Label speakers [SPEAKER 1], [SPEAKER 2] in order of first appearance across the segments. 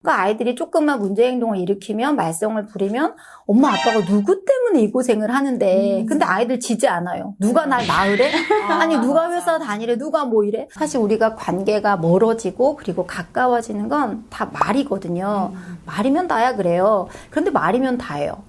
[SPEAKER 1] 그러니까 아이들이 조금만 문제 행동을 일으키면 말썽을 부리면 엄마 아빠가 누구 때문에 이 고생을 하는데 근데 아이들 지지 않아요. 누가 날 낳으래? 아니 누가 회사 다니래? 누가 뭐 이래? 사실 우리가 관계가 멀어지고 그리고 가까워지는 건 다 말이거든요. 말이면 다야 그래요. 그런데 말이면 다예요.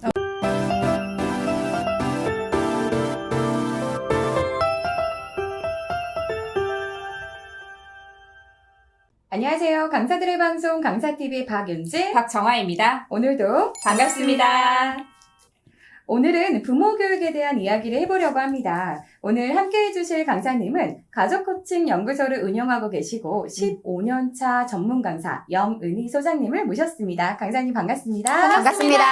[SPEAKER 2] 안녕하세요. 강사들의 방송 강사TV의 박윤지,
[SPEAKER 3] 박정아입니다.
[SPEAKER 2] 오늘도
[SPEAKER 3] 반갑습니다.
[SPEAKER 2] 오늘은 부모 교육에 대한 이야기를 해보려고 합니다. 오늘 함께 해주실 강사님은 가족코칭 연구소를 운영하고 계시고 15년차 전문 강사 염은희 소장님을 모셨습니다. 강사님 반갑습니다.
[SPEAKER 1] 반갑습니다.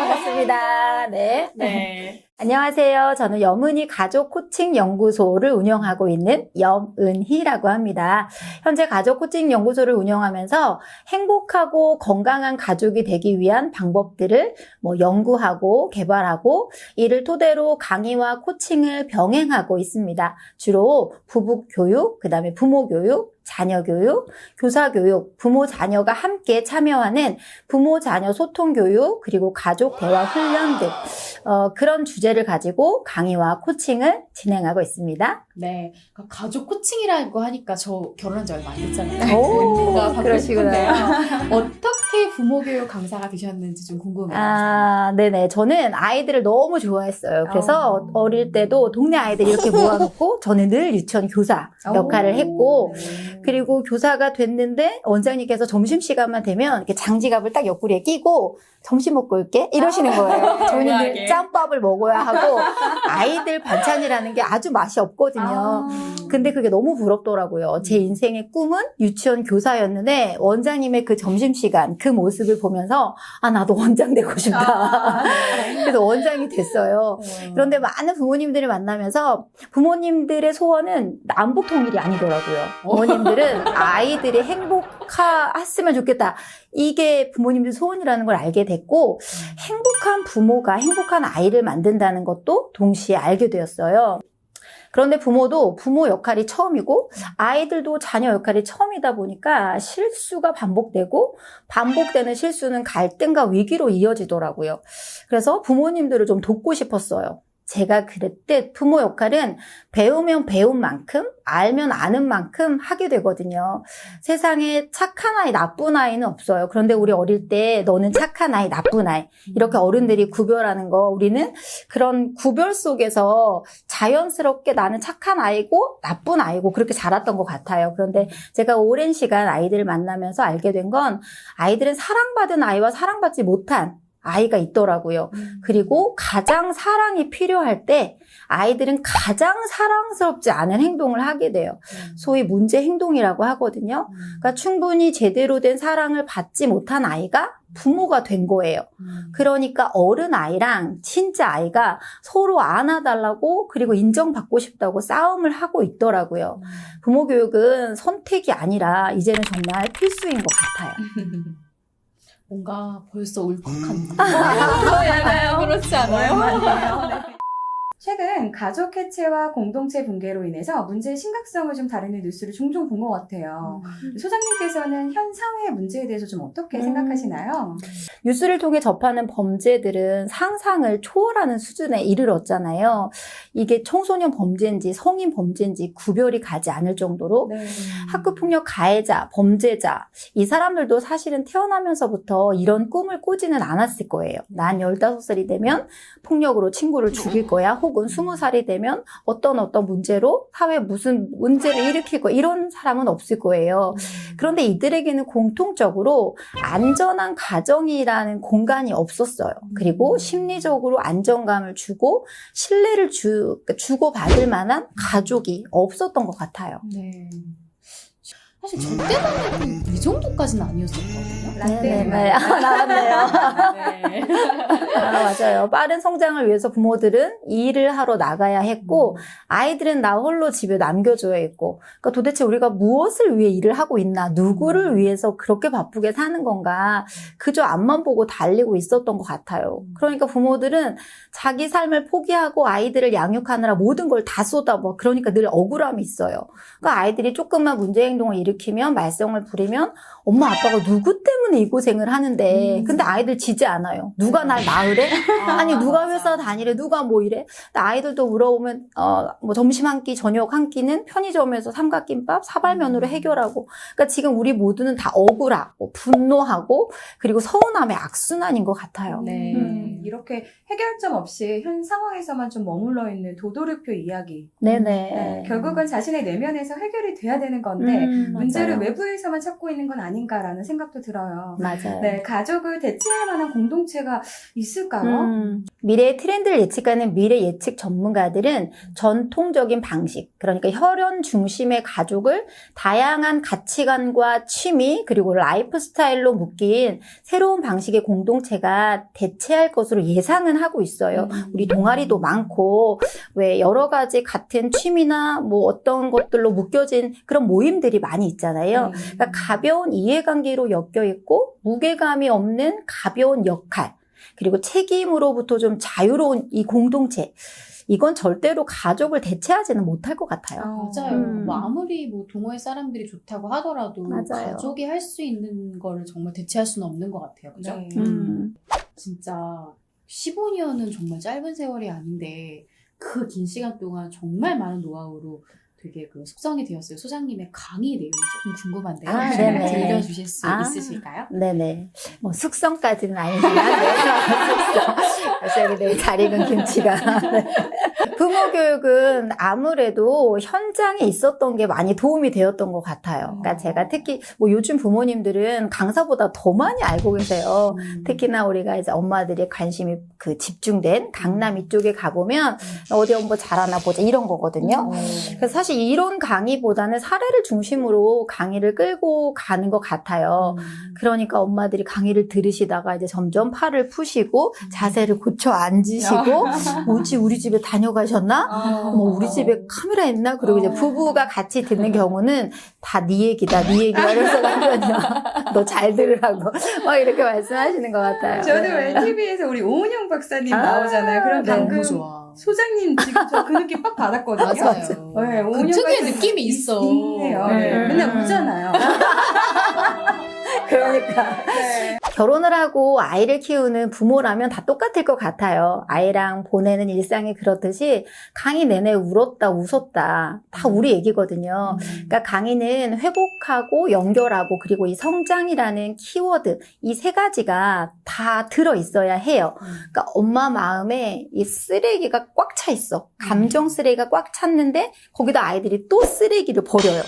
[SPEAKER 1] 반갑습니다. 네.
[SPEAKER 3] 네.
[SPEAKER 1] 안녕하세요. 저는 염은희 가족 코칭 연구소를 운영하고 있는 염은희라고 합니다. 현재 가족 코칭 연구소를 운영하면서 행복하고 건강한 가족이 되기 위한 방법들을 연구하고 개발하고 이를 토대로 강의와 코칭을 병행하고 있습니다. 주로 부부 교육, 그다음에 부모 교육, 자녀 교육, 교사 교육, 부모 자녀가 함께 참여하는 부모 자녀 소통 교육, 그리고 가족 대화 훈련 등 그런 주제를 가지고 강의와 코칭을 진행하고 있습니다.
[SPEAKER 3] 네. 가족 코칭이라고 하니까 저 결혼한 지 얼마 안 됐잖아요.
[SPEAKER 1] 오,
[SPEAKER 3] 뭔가 받고
[SPEAKER 1] 그러시구나.
[SPEAKER 3] 싶은데요. 어떻게 부모 교육 강사가 되셨는지 좀 궁금해요.
[SPEAKER 1] 네네. 저는 아이들을 너무 좋아했어요. 그래서 어릴 때도 동네 아이들 이렇게 모아놓고 저는 늘 유치원 교사 역할을 했고 그리고 교사가 됐는데 원장님께서 점심시간만 되면 이렇게 장지갑을 딱 옆구리에 끼고 점심 먹고 올게 이러시는 거예요. 저희는 늘 짬밥을 먹어야 하고 아이들 반찬이라는 게 아주 맛이 없거든요. 근데 그게 너무 부럽더라고요. 제 인생의 꿈은 유치원 교사였는데 원장님의 그 점심시간 그 모습을 보면서 나도 원장 되고 싶다. 그래서 원장이 됐어요. 그런데 많은 부모님들을 만나면서 부모님들의 소원은 남북 통일이 아니더라고요. 부모님들은 아이들이 행복했으면 좋겠다. 이게 부모님들 소원이라는 걸 알게 됐고 행복한 부모가 행복한 아이를 만든다는 것도 동시에 알게 되었어요. 그런데 부모도 부모 역할이 처음이고 아이들도 자녀 역할이 처음이다 보니까 실수가 반복되고 반복되는 실수는 갈등과 위기로 이어지더라고요. 그래서 부모님들을 좀 돕고 싶었어요. 제가 그랬듯 부모 역할은 배우면 배운 만큼 알면 아는 만큼 하게 되거든요. 세상에 착한 아이, 나쁜 아이는 없어요. 그런데 우리 어릴 때 너는 착한 아이, 나쁜 아이 이렇게 어른들이 구별하는 거 우리는 그런 구별 속에서 자연스럽게 나는 착한 아이고 나쁜 아이고 그렇게 자랐던 것 같아요. 그런데 제가 오랜 시간 아이들을 만나면서 알게 된 건 아이들은 사랑받은 아이와 사랑받지 못한 아이가 있더라고요. 그리고 가장 사랑이 필요할 때 아이들은 가장 사랑스럽지 않은 행동을 하게 돼요. 소위 문제 행동이라고 하거든요. 그러니까 충분히 제대로 된 사랑을 받지 못한 아이가 부모가 된 거예요. 그러니까 어른 아이랑 진짜 아이가 서로 안아달라고 그리고 인정받고 싶다고 싸움을 하고 있더라고요. 부모 교육은 선택이 아니라 이제는 정말 필수인 것 같아요.
[SPEAKER 3] 뭔가 벌써 울컥한다. 맞아요. 그렇지 않아요?
[SPEAKER 2] 최근 가족 해체와 공동체 붕괴로 인해서 문제의 심각성을 좀 다루는 뉴스를 종종 본 것 같아요. 소장님께서는 현 사회의 문제에 대해서 좀 어떻게 생각하시나요?
[SPEAKER 1] 뉴스를 통해 접하는 범죄들은 상상을 초월하는 수준에 이르렀잖아요. 이게 청소년 범죄인지 성인 범죄인지 구별이 가지 않을 정도로 학교폭력 가해자, 범죄자 이 사람들도 사실은 태어나면서부터 이런 꿈을 꾸지는 않았을 거예요. 난 15살이 되면 폭력으로 친구를 죽일 거야. 혹은 20살이 되면 어떤 문제로 사회에 무슨 문제를 일으킬 거야. 이런 사람은 없을 거예요. 그런데 이들에게는 공통적으로 안전한 가정이라는 공간이 없었어요. 그리고 심리적으로 안정감을 주고 신뢰를 주고받을 만한 가족이 없었던 것 같아요.
[SPEAKER 3] 네. 사실 저 때만 해도 이 정도까지는 아니었었거든요.
[SPEAKER 1] 네. 나왔네요.
[SPEAKER 3] 네.
[SPEAKER 1] 맞아요. 빠른 성장을 위해서 부모들은 일을 하러 나가야 했고 아이들은 나 홀로 집에 남겨줘야 했고 그러니까 도대체 우리가 무엇을 위해 일을 하고 있나 누구를 위해서 그렇게 바쁘게 사는 건가 그저 앞만 보고 달리고 있었던 것 같아요. 그러니까 부모들은 자기 삶을 포기하고 아이들을 양육하느라 모든 걸 다 쏟아부어 그러니까 늘 억울함이 있어요. 그러니까 아이들이 조금만 문제 행동을 일으키면 일으키면 말썽을 부리면 엄마 아빠가 누구 때문에 이 고생을 하는데 근데 아이들 지지 않아요. 누가 날 낳으래? 아니 누가 회사 다니래? 누가 뭐 이래? 근데 아이들도 물어보면 뭐 점심 한 끼, 저녁 한 끼는 편의점에서 삼각김밥, 사발면으로 해결하고. 그러니까 지금 우리 모두는 다 억울하고 분노하고 그리고 서운함의 악순환인 것 같아요.
[SPEAKER 3] 네.
[SPEAKER 2] 이렇게 해결점 없이 현 상황에서만 좀 머물러 있는 도도르표 이야기.
[SPEAKER 1] 네네.
[SPEAKER 2] 네, 결국은 자신의 내면에서 해결이 돼야 되는 건데 문제를
[SPEAKER 1] 맞아요.
[SPEAKER 2] 외부에서만 찾고 있는 건 아닌가라는 생각도 들어요.
[SPEAKER 1] 맞아요.
[SPEAKER 2] 네, 가족을 대체할 만한 공동체가 있을까요?
[SPEAKER 1] 미래의 트렌드를 예측하는 미래 예측 전문가들은 전통적인 방식, 그러니까 혈연 중심의 가족을 다양한 가치관과 취미 그리고 라이프 스타일로 묶인 새로운 방식의 공동체가 대체할 것으로 예상은 하고 있어요. 우리 동아리도 많고 왜 여러 가지 같은 취미나 뭐 어떤 것들로 묶여진 그런 모임들이 많이 있잖아요. 그러니까 가벼운 이해관계로 엮여 있고 무게감이 없는 가벼운 역할 그리고 책임으로부터 좀 자유로운 이 공동체 이건 절대로 가족을 대체하지는 못할 것 같아요.
[SPEAKER 3] 맞아요. 뭐 아무리 뭐 동호회 사람들이 좋다고 하더라도
[SPEAKER 1] 맞아요.
[SPEAKER 3] 가족이 할 수 있는 거를 정말 대체할 수는 없는 것 같아요. 그죠?
[SPEAKER 2] 네.
[SPEAKER 3] 진짜 15년은 정말 짧은 세월이 아닌데 그 긴 시간 동안 정말 많은 노하우로 되게 그 숙성이 되었어요. 소장님의 강의 내용이 조금 궁금한데요.
[SPEAKER 1] 아, 네네.
[SPEAKER 3] 들려주실 수
[SPEAKER 1] 아.
[SPEAKER 3] 있으실까요?
[SPEAKER 1] 네네. 뭐 숙성까지는 아니지만 숙성. 네, 잘 익은 김치가. 부모 교육은 아무래도 현장에 있었던 게 많이 도움이 되었던 것 같아요. 그러니까 제가 특히 뭐 요즘 부모님들은 강사보다 더 많이 알고 계세요. 특히나 우리가 이제 엄마들의 관심이 그 집중된 강남 이쪽에 가보면 어디 한번 잘하나 보자 이런 거거든요. 그래서 사실 이론 강의보다는 사례를 중심으로 강의를 끌고 가는 것 같아요. 그러니까 엄마들이 강의를 들으시다가 이제 점점 팔을 푸시고 자세를 고쳐 앉으시고 뭐지 우리 집에 다녀가셨나? 뭐 우리 집에 카메라 있나? 그리고 이제 부부가 같이 듣는 경우는 다 네 얘기다, 네 얘기다. 그래서 남편이 너 잘 들으라고 막 이렇게 말씀하시는 것 같아요.
[SPEAKER 2] 저도 왜 TV에서 우리 오은영 박사님 나오잖아요. 그럼
[SPEAKER 1] 네.
[SPEAKER 2] 방금
[SPEAKER 3] 너무 좋아.
[SPEAKER 2] 소장님 지금 저 그 느낌 빡 받았거든요.
[SPEAKER 3] 맞아요.
[SPEAKER 2] 네,
[SPEAKER 3] 그
[SPEAKER 2] 오은영
[SPEAKER 3] 특유의
[SPEAKER 2] 박사님
[SPEAKER 3] 느낌이 있어.
[SPEAKER 2] 있네요. 네. 맨날 울잖아요.
[SPEAKER 1] 그러니까.
[SPEAKER 2] 네.
[SPEAKER 1] 결혼을 하고 아이를 키우는 부모라면 다 똑같을 것 같아요. 아이랑 보내는 일상이 그렇듯이 강의 내내 울었다 웃었다 다 우리 얘기거든요. 그러니까 강의는 회복하고 연결하고 그리고 이 성장이라는 키워드 이 세 가지가 다 들어있어야 해요. 그러니까 엄마 마음에 이 쓰레기가 꽉 차 있어. 감정 쓰레기가 꽉 찼는데 거기다 아이들이 또 쓰레기를 버려요.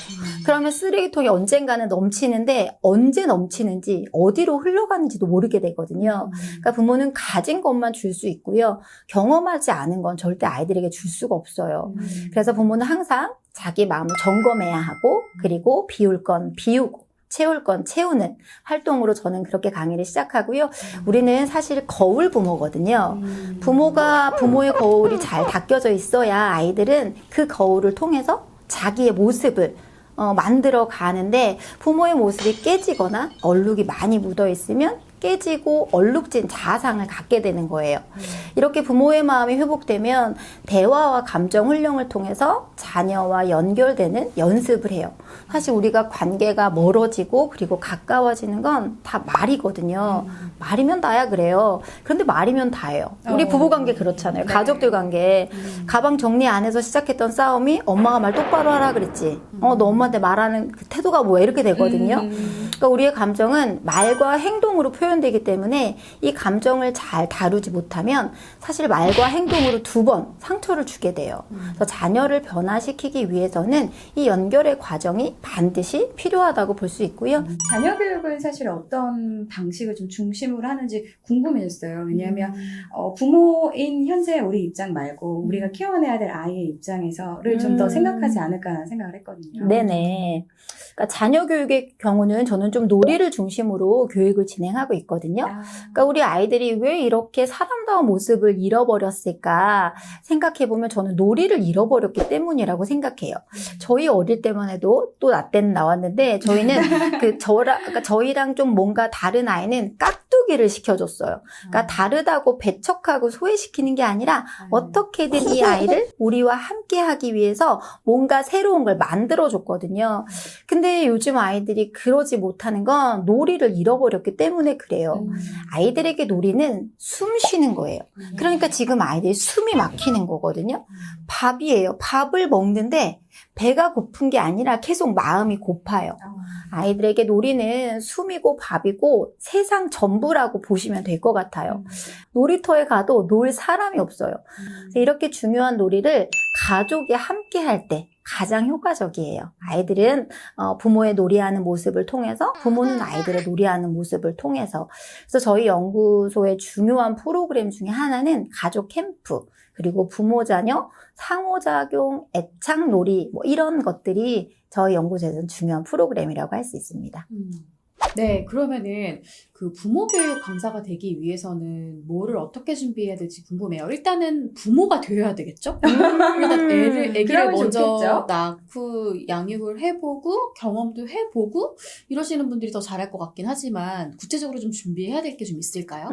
[SPEAKER 1] 그러면 쓰레기통이 언젠가는 넘치는데 언제 넘치는지 어디로 흘러가는지도 모르게 되거든요. 그러니까 부모는 가진 것만 줄 수 있고요. 경험하지 않은 건 절대 아이들에게 줄 수가 없어요. 그래서 부모는 항상 자기 마음을 점검해야 하고 그리고 비울 건 비우고 채울 건 채우는 활동으로 저는 그렇게 강의를 시작하고요. 우리는 사실 거울 부모거든요. 부모가 부모의 거울이 잘 닦여져 있어야 아이들은 그 거울을 통해서 자기의 모습을 만들어 가는데 부모의 모습이 깨지거나 얼룩이 많이 묻어 있으면 깨지고 얼룩진 자아상을 갖게 되는 거예요. 이렇게 부모의 마음이 회복되면 대화와 감정 훈련을 통해서 자녀와 연결되는 연습을 해요. 사실 우리가 관계가 멀어지고 그리고 가까워지는 건 다 말이거든요. 말이면 다야 그래요. 그런데 말이면 다예요. 우리 부부관계 그렇잖아요.
[SPEAKER 2] 네.
[SPEAKER 1] 가족들 관계. 가방 정리 안 해서 시작했던 싸움이 엄마가 말 똑바로 하라 그랬지. 너 엄마한테 말하는 그 태도가 뭐야 이렇게 되거든요. 그러니까 우리의 감정은 말과 행동으로 표현되기 때문에 이 감정을 잘 다루지 못하면 사실 말과 행동으로 두 번 상처를 주게 돼요. 그래서 자녀를 변화시키기 위해서는 이 연결의 과정이 반드시 필요하다고 볼 수 있고요.
[SPEAKER 2] 자녀 교육은 사실 어떤 방식을 좀 중심으로 하는지 궁금해졌어요. 왜냐하면 부모인 현재 우리 입장 말고 우리가 키워내야 될 아이의 입장에서를 좀 더 생각하지 않을까라는 생각을 했거든요.
[SPEAKER 1] 네네. 그러니까 자녀 교육의 경우는 저는 좀 놀이를 중심으로 교육을 진행하고 있거든요. 그러니까 우리 아이들이 왜 이렇게 사람다운 모습을 잃어버렸을까 생각해보면 저는 놀이를 잃어버렸기 때문이라고 생각해요. 저희 어릴 때만 해도 또 나 때는 나왔는데 저희는 그러니까 저희랑 좀 뭔가 다른 아이는 깍두기 나누기를 시켜줬어요. 그러니까 다르다고 배척하고 소외시키는 게 아니라 어떻게든 이 아이를 우리와 함께 하기 위해서 뭔가 새로운 걸 만들어줬거든요. 근데 요즘 아이들이 그러지 못하는 건 놀이를 잃어버렸기 때문에 그래요. 아이들에게 놀이는 숨 쉬는 거예요. 그러니까 지금 아이들이 숨이 막히는 거거든요. 밥이에요. 밥을 먹는데 배가 고픈 게 아니라 계속 마음이 고파요. 아이들에게 놀이는 숨이고 밥이고 세상 전부라고 보시면 될 것 같아요. 놀이터에 가도 놀 사람이 없어요. 그래서 이렇게 중요한 놀이를 가족이 함께 할 때 가장 효과적이에요. 아이들은 부모의 놀이하는 모습을 통해서, 부모는 아이들의 놀이하는 모습을 통해서. 그래서 저희 연구소의 중요한 프로그램 중에 하나는 가족 캠프, 그리고 부모 자녀 상호작용 애착놀이 뭐 이런 것들이 저희 연구소에서는 중요한 프로그램이라고 할 수 있습니다.
[SPEAKER 3] 네, 그러면은 그 부모 교육 강사가 되기 위해서는 뭐를 어떻게 준비해야 될지 궁금해요. 일단은 부모가 되어야 되겠죠? 일단 애기를
[SPEAKER 2] 그러면
[SPEAKER 3] 먼저
[SPEAKER 2] 좋겠죠?
[SPEAKER 3] 낳고 양육을 해보고 경험도 해보고 이러시는 분들이 더 잘할 것 같긴 하지만 구체적으로 좀 준비해야 될 게 좀 있을까요?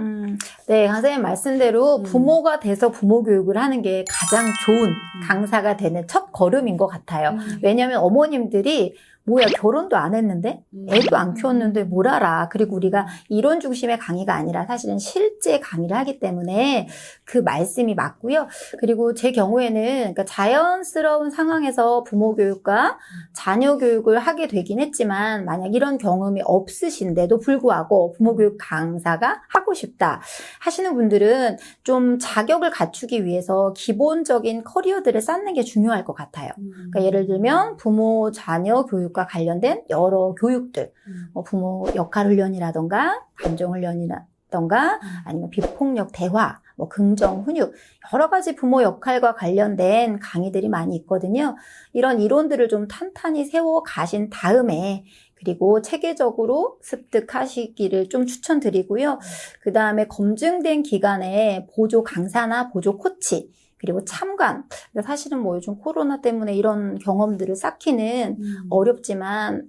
[SPEAKER 1] 네, 강사님 말씀대로 부모가 돼서 부모 교육을 하는 게 가장 좋은 강사가 되는 첫 걸음인 것 같아요. 왜냐하면 어머님들이 뭐야 결혼도 안 했는데 애도 안 키웠는데 뭘 알아. 그리고 우리가 이론 중심의 강의가 아니라 사실은 실제 강의를 하기 때문에 그 말씀이 맞고요. 그리고 제 경우에는 그러니까 자연스러운 상황에서 부모 교육과 자녀 교육을 하게 되긴 했지만 만약 이런 경험이 없으신데도 불구하고 부모 교육 강사가 하고 싶다 하시는 분들은 좀 자격을 갖추기 위해서 기본적인 커리어들을 쌓는 게 중요할 것 같아요. 그러니까 예를 들면 부모 자녀 교육과 관련된 여러 교육들, 뭐 부모 역할 훈련이라던가 감정 훈련이라던가 아니면 비폭력 대화, 뭐 긍정 훈육 여러 가지 부모 역할과 관련된 강의들이 많이 있거든요. 이런 이론들을 좀 탄탄히 세워 가신 다음에 그리고 체계적으로 습득하시기를 좀 추천드리고요. 그 다음에 검증된 기관에 보조 강사나 보조 코치 그리고 참관. 사실은 뭐 요즘 코로나 때문에 이런 경험들을 쌓기는 어렵지만,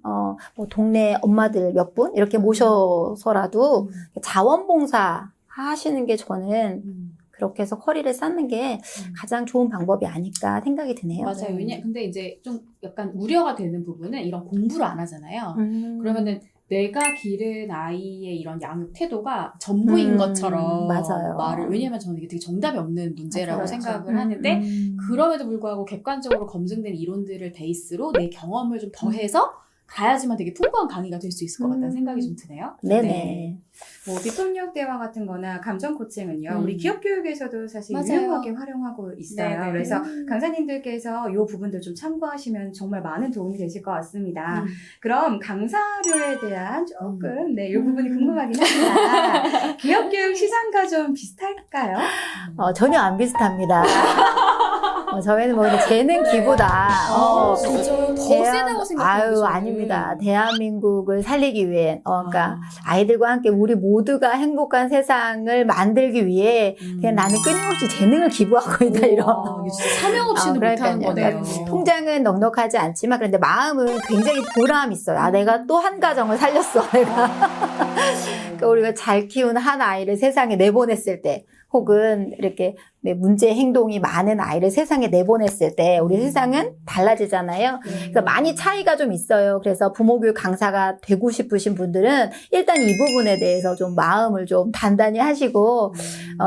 [SPEAKER 1] 뭐 동네 엄마들 몇 분 이렇게 모셔서라도 자원봉사 하시는 게 저는 그렇게 해서 커리를 쌓는 게 가장 좋은 방법이 아닐까 생각이 드네요.
[SPEAKER 3] 맞아요. 근데 이제 좀 약간 우려가 되는 부분은 이런 공부를 안 하잖아요. 그러면은 내가 기른 아이의 이런 양육 태도가 전부인 것처럼
[SPEAKER 1] 맞아요.
[SPEAKER 3] 왜냐면 저는 이게 되게 정답이 없는 문제라고
[SPEAKER 1] 맞아요.
[SPEAKER 3] 생각을 하는데 그럼에도 불구하고 객관적으로 검증된 이론들을 베이스로 내 경험을 좀 더해서 가야지만 되게 풍부한 강의가 될 수 있을 것 같다는 생각이 좀 드네요.
[SPEAKER 1] 네네.
[SPEAKER 2] 네. 뭐 비폭력 대화 같은 거나 감정 코칭은요. 우리 기업 교육에서도 사실
[SPEAKER 3] 맞아요.
[SPEAKER 2] 유용하게 활용하고 있어요.
[SPEAKER 3] 네네.
[SPEAKER 2] 그래서 강사님들께서 이 부분들 좀 참고하시면 정말 많은 도움이 되실 것 같습니다. 그럼 강사료에 대한 조금 이 부분이 궁금하긴 합니다. 기업 교육 시장과 좀 비슷할까요?
[SPEAKER 1] 전혀 안 비슷합니다. 저희는 뭐 재능 기부다.
[SPEAKER 3] 진짜 더 세다고 생각해요.
[SPEAKER 1] 아유, 아닙니다. 대한민국을 살리기 위해, 그러니까 아이들과 함께 우리 모두가 행복한 세상을 만들기 위해 그냥 나는 끊임없이 재능을 기부하고 있다 이런.
[SPEAKER 3] 이게 진짜 사명 없이는 못하는 거네요.
[SPEAKER 1] 그러니까 통장은 넉넉하지 않지만 그런데 마음은 굉장히 보람 있어요. 아, 내가 또 한 가정을 살렸어. 내가. 그러니까 우리가 잘 키운 한 아이를 세상에 내보냈을 때. 혹은 이렇게 문제 행동이 많은 아이를 세상에 내보냈을 때 우리 세상은 달라지잖아요. 그래서 많이 차이가 좀 있어요. 그래서 부모교육 강사가 되고 싶으신 분들은 일단 이 부분에 대해서 좀 마음을 좀 단단히 하시고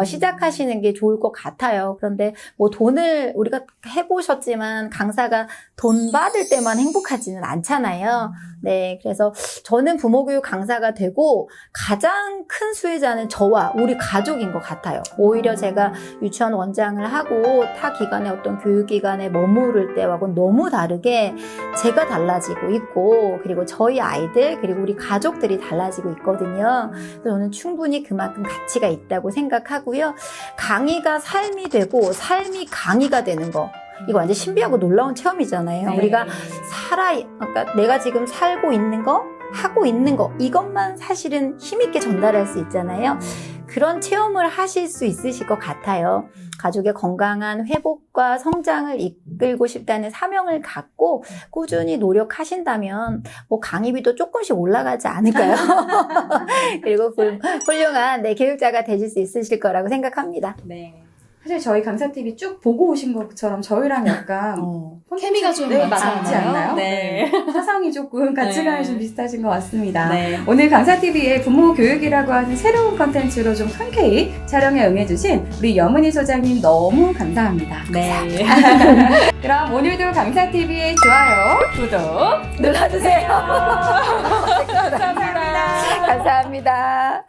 [SPEAKER 1] 시작하시는 게 좋을 것 같아요. 그런데 뭐 돈을 우리가 해보셨지만 강사가 돈 받을 때만 행복하지는 않잖아요. 네, 그래서 저는 부모교육 강사가 되고 가장 큰 수혜자는 저와 우리 가족인 것 같아요. 오히려 제가 유치원 원장을 하고 타 기관의 어떤 교육기관에 머무를 때하고는 너무 다르게 제가 달라지고 있고 그리고 저희 아이들 그리고 우리 가족들이 달라지고 있거든요. 그래서 저는 충분히 그만큼 가치가 있다고 생각하고요. 강의가 삶이 되고 삶이 강의가 되는 거. 이거 완전 신비하고 놀라운 체험이잖아요.
[SPEAKER 2] 네.
[SPEAKER 1] 우리가 그러니까 내가 지금 살고 있는 거 하고 있는 거 이것만 사실은 힘있게 전달할 수 있잖아요. 그런 체험을 하실 수 있으실 것 같아요. 가족의 건강한 회복과 성장을 이끌고 싶다는 사명을 갖고 꾸준히 노력하신다면 뭐 강의비도 조금씩 올라가지 않을까요? 그리고 훌륭한 교육자가 되실 수 있으실 거라고 생각합니다.
[SPEAKER 2] 네. 사실 저희 강사TV 쭉 보고 오신 것처럼 저희랑 약간
[SPEAKER 3] 케미가 좀
[SPEAKER 2] 네,
[SPEAKER 3] 맞지
[SPEAKER 2] 맞지 않나요?
[SPEAKER 3] 네.
[SPEAKER 2] 사상이 조금 가치관이
[SPEAKER 3] 네.
[SPEAKER 2] 좀 비슷하신 것 같습니다.
[SPEAKER 3] 네.
[SPEAKER 2] 오늘 강사TV의 부모 교육이라고 하는 새로운 컨텐츠로 좀 흔쾌히 촬영에 응해주신 우리 여문희 소장님 너무 감사합니다.
[SPEAKER 3] 네.
[SPEAKER 2] 그럼 오늘도 강사TV의 좋아요, 구독
[SPEAKER 1] 눌러주세요.
[SPEAKER 2] 감사합니다.
[SPEAKER 1] 감사합니다.